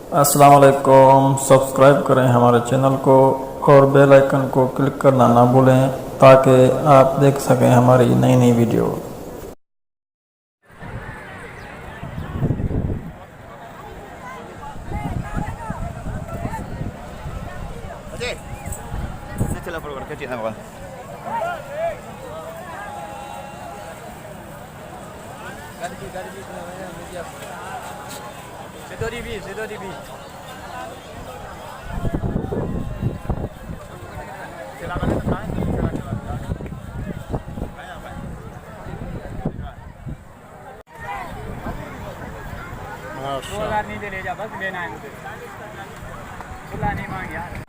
अस्सलाम वालेकुम। सब्सक्राइब करें हमारे चैनल को और बेल आइकन को क्लिक करना ना भूलें ताकि आप देख सकें हमारी नई नई video. Oye, este la por qué tiene agua. नहीं ले जा, बस लेना है मुझे। खुला नहीं मांग यार।